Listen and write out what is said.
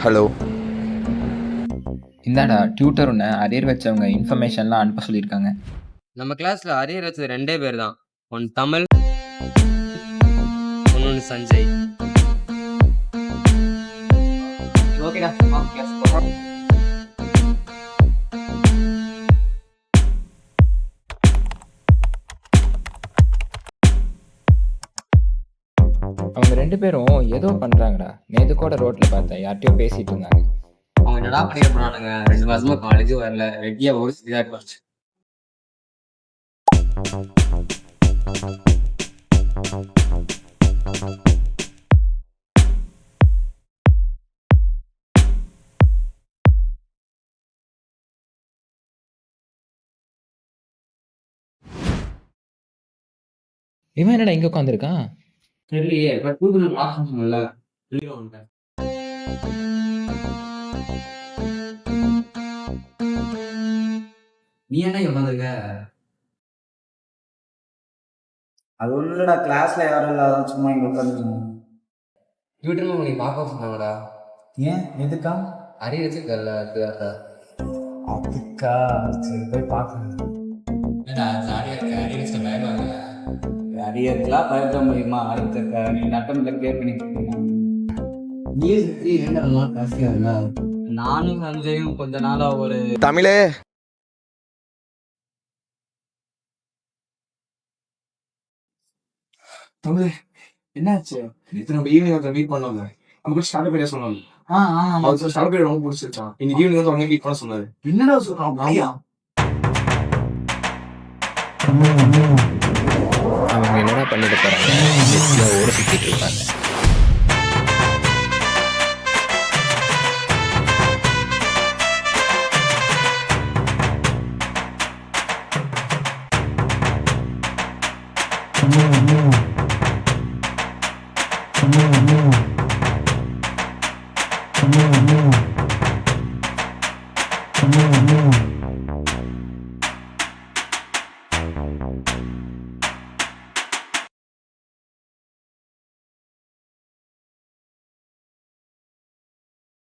Hello. இந்தாடா tutor ஒன்று arrear வச்சவங்க இன்ஃபர்மேஷன்லாம் அனுப்ப சொல்லியிருக்காங்க. நம்ம கிளாஸ்ல அரியர் வச்சது 2 பேர் தான். ஒன்னு தமிழ், இன்னொன்னு சஞ்சய். ஓகேடா. அவங்க 2 பேரும் ஏதோ பண்றாங்கடா. நேத்து கூட ரோட்ல பார்த்தேன், யார்கிட்டயோ பேசிட்டு இருந்தாங்க. அவங்க என்னடா பண்ணிட்டு போனானுங்க? 2 மாசமா காலேஜும் வரல, ரெட்டியா ஒரு இதா போச்சு. இவன் என்னடா இங்க உட்காந்துருக்கான்? தெரியலையே, இப்ப கூகுள் மாசம் சொன்னல வெளியே வந்துட்டேன். நீ என்ன இங்க உட்காந்துருக்க? அது ஒன்றும் இல்லைடா, கிளாஸ்ல யாரும் இல்லாத சும்மா இங்கே உட்காந்துருக்கோம். ட்விட்டர்ல உனக்கு பார்க்க சொன்னாங்கடா. ஏன் எதுக்கா? அரியர் வச்சிருக்கல அதுக்காக. அதுக்கா? சரி போய் பார்க்கணும். ஜாலியா இருக்க, அரியர் வச்ச பயமா இல்ல? அரியருக்குலாம் பயப்பட முடியுமா? அடுத்த நீ நட்டம்ல கேர் பண்ணிட்டு நீ என்னெல்லாம் காசியா இருந்தா நானும் சஞ்சயும் கொஞ்ச நாளா ஒரு தமிழே. தமிழ் என்னாச்சு? நேற்று நம்ம ஈவினிங் வந்து மீட் பண்ணோம்ல, நமக்கு ஸ்டார்ட் பண்ண சொன்னாங்க. அவருக்கு ஸ்டார்ட் பண்ண ரொம்ப பிடிச்சிருச்சான். இன்னைக்கு ஈவினிங் வந்து அவங்க மீட் பண்ண சொன்னாரு. என்னடா சொல்றான்? அப்படியா? அவங்க என்னடா பண்ணிட்டு போறாங்க? ஓட சுத்திட்டு இருப்பாங்க.